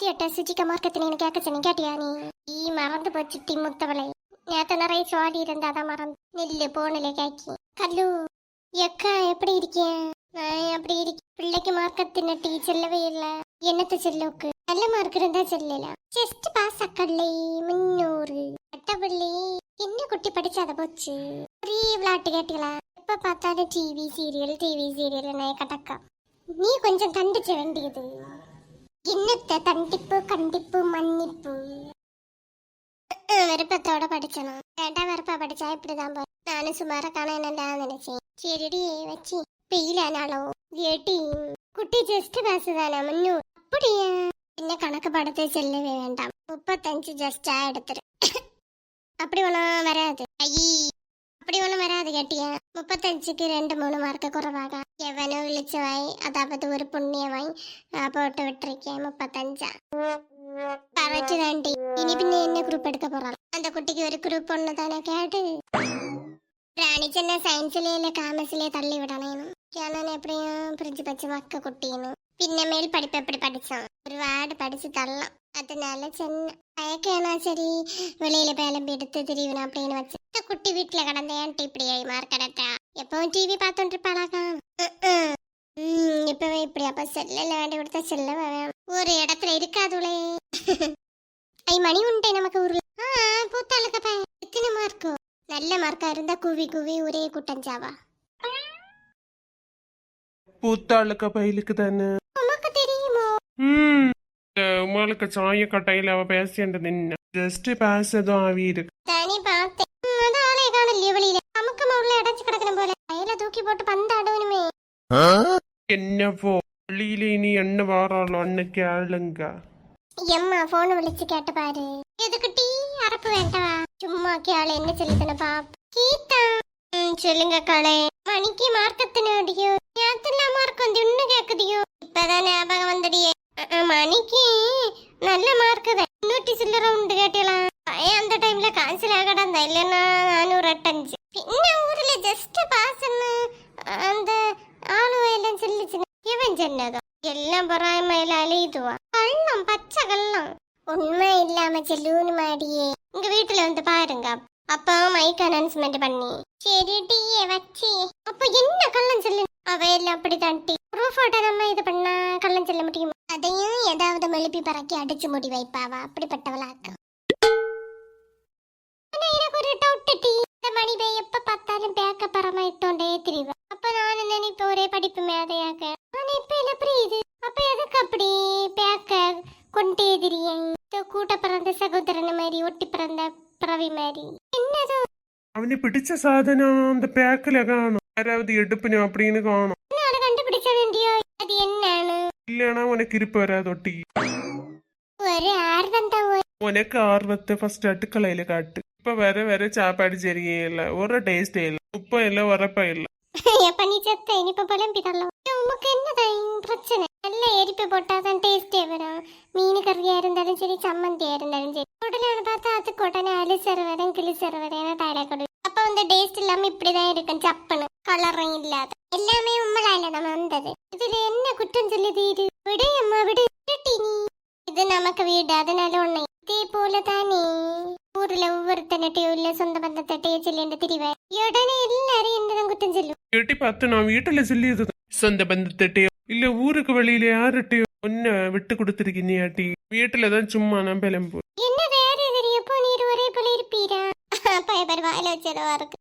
ஏட்ட சுஜிக்க மார்க்கத்தினு கேட்க சொன்னேன் கேட்டியா நீ மறந்து போச்சு டி முத்தவளை நேற்று நிறைய சோடி இருந்தாதான் மறந்து நெல்லு போனலே கேக்கி கல்லு எக்கா எப்படி இருக்கேன் நான் அப்படி இருக்கேன் பிள்ளைக்கு மார்க்கத்தின டீ செல்லவே இல்லை என்னத்த செல்லுக்கு நல்ல மார்க் இருந்தா செல்லல ஜஸ்ட் பாஸ் அக்கல்லை 300 அட்டப்பள்ளி என்ன குட்டி படிச்சாத போச்சு ஒரே விளையாட்டு கேட்டீங்களா எப்ப பார்த்தாலும் டிவி சீரியல் கடக்கா நீ கொஞ்சம் கண்டிச்ச வேண்டியது என்னத்த தண்டிப்பு கண்டிப்பு மன்னிப்பு விருப்பத்தோட படிச்சனும் கேட்டா விருப்பா படிச்சா இப்படிதான் போய் நானும் சுமார காண என்னடா நினைச்சேன் சரிடி வச்சு பெயிலானாலோ ஏட்டி குட்டி ஜஸ்ட் பேசுதானே முன்னு அப்படியா என்ன கணக்கு படத்தை செல்லவே வேண்டாம் 35 ஜஸ்டா எடுத்துரு அப்படி ஒன்றும் வராது ஐயி அப்படி ஒன்றும் வராது கேட்டியா 35க்கு 2-3 மார்க்கு குறைவாக எவனோ விழிச்சவாய் அதாவது ஒரு புண்ணியவாய் போட்டு விட்டுருக்கேன் 35 கரெக்ட் தாண்டி இனி பின்ன என்ன குரூப் எடுக்க போறான் அந்த குட்டிக்கு ஒரு குரூப் ஒன்று தானே கேட்டு ராணி சின்ன சயின்ஸ்லயே இல்லை காமர்ஸ்லயே தள்ளி விடணும் ഞാൻ എപ്പോഴും ഫ്രിഡ്ജ് വെച്ച് മക്ക കുട്ടീന്നു പിന്നെ മേൽ പഠിപ്പ് എപ്പടി പഠിച്ചാൻ ഒരുപാട് പഠിച്ച് തള്ളാം அதனால சென்ன அயக்கேனா சரி வெளியில பேலம்பி எடுத்து திரிவினா அப்படின்னு வச்சு குட்டி வீட்டுல கடந்த ஏன்ட்டு இப்படி ஆகி மார்க் எடுத்தா எப்பவும் டிவி பார்த்துட்டு இருப்பாளாக்கா இப்பவே இப்படி அப்ப செல்ல வேண்டி கொடுத்தா செல்ல ஒரு இடத்துல இருக்காதுளே ஐ மணி உண்டே நமக்கு ஊர்ல பூத்தாளுக்கப்ப எத்தனை மார்க்கோ நல்ல மார்க்கா இருந்தா குவி குவி ஒரே கூட்டஞ்சாவா பூத்தாளுக்க பயிலுக்கு தானே உமக்கு தெரியுமோ உங்களுக்கு சாய கட்டையில அவ பேசிட்டு நின்ன ஜஸ்ட் பேசதும் ஆவி இருக்கு தனி பார்த்தேன் அது ஆளே காணலையே வெளியில நமக்கு உள்ள அடைச்சு கிடக்கணும் போல கையில தூக்கி போட்டு பந்தாடுவனுமே என்னவோ வெளியில இனி என்ன வாராளோ அண்ணு கேளுங்க எம்மா போன் விളിச்சு கேட்டு பாரு எதுக்கு டீ அரப்பு வேண்டவா சும்மா கேளு என்ன சொல்லுதுன்னு பாப் கீதா சொல்லுங்க காளே மணிக்கு மார்க்கத்தின அடியோ நேரத்துல மார்க் வந்து இன்னும் கேக்குதியோ இப்பதான் ஞாபகம் வந்தடியே மணிக்கு நல்ல மார்க் தான் 100 சில்லற உண்டு கேட்டலாம் அந்த டைம்ல கான்சல் ஆகடா இல்லைன்னா 405 പിന്നെ ഊരിലെ ജസ്റ്റ് പാസ് அந்த ஆளுவையெல்லாம் சொல்லிச்சு இவன் சொன்னதோ எல்லாம் பொறாமையில அழியுதுவா கள்ளம் பச்சை கள்ளம் உண்மை இல்லாம செல்லூன்னு மாடியே உங்க வீட்டுல வந்து பாருங்க அப்பா மைக் அனௌன்ஸ்மெண்ட் பண்ணி சரி டீயே வச்சு அப்ப என்ன கள்ளம் சொல்லு அவையெல்லாம் அப்படித்தான் டீ ப்ரூஃபோட நம்ம இது பண்ணா கள்ளம் சொல்ல முடியும் அதையும் ஏதாவது மெழுப்பி பறக்கி அடிச்சு முடி வைப்பாவா அப்படிப்பட்டவளாக்கும் எனக்கு ஒரு டவுட் டீ இந்த மணி பே எப்ப பார்த்தாலும் பேக்க பரமா இட்டோண்டே திரிவா அப்ப நான் நினைப்ப ஒரே படிப்பு மேதையாக நான் இப்ப இல்ல புரியுது அப்ப எதுக்கு அப்படி பேக்க கொண்டே திரியேன் கூட்ட பிறந்த சகோதரன் மாதிரி ஒட்டி பிறந்த பிறவி மாதிரி என்னதோ அவனை பிடிச்ச சாதனம் அந்த பேக்கில காணும் யாராவது எடுப்பணும் அப்படின்னு காணும் கண்டுபிடிச்ச வேண்டியோ அது என்னன்னு இல்லனா உனக்கு இருப்பு வராதொட்டி ஒரு ஆர்வம் தான் உனக்கு ஆர்வத்தை ஃபர்ஸ்ட் அடுக்கலையில காட்டு இப்ப வேற சாப்பாடு சரியே இல்ல ஒரு டேஸ்டே இல்ல உப்ப இல்ல உரப்ப இல்ல எப்ப நீ செத்த இனிப்ப புலம்பி தரலாம் உமக்கு என்னதான் பிரச்சனை நல்ல எரிப்பு போட்டாதான் டேஸ்டே வரும் மீன் கறியா இருந்தாலும் சரி சம்மந்தியா இருந்தாலும் சரி உடனே பார்த்தா அதுக்கு உடனே அலிசர் வரேன் கிளிசர் வரேன் டயரா கொடு அப்ப வந்து டேஸ்ட் இல்லாம இப்படிதான் இருக்கும் சப்பனு கலரும் இல்லாத எல்லாமே உண்மையில நம்ம வந்தது இதுல என்ன குற்றம் சொல்லுது இது விடு அம்மா விடு நீ இது நமக்கு வீடு அதனால ஒண்ணு இதே போலதானே ஊர்ல ஒவ்வொருத்தனட்டையும் இல்ல சொந்த பந்தத்தட்டையே சொல்லிட்டு திரிவேன் உடனே எல்லாரும் என்னதான் குற்றம் சொல்லும் கேட்டி பார்த்து நான் வீட்டுல சொல்லியது சொந்த பந்தத்திட்டையோ இல்ல ஊருக்கு வெளியில யார்கிட்டயோ ஒன்ன விட்டு கொடுத்துருக்கீங்க வீட்டுலதான் சும்மா நான் பிளம்பு என்ன வேற தெரியப்போ நீர் ஒரே போல இருப்பீரா பயபர் வாயில வச்சதா இருக்கு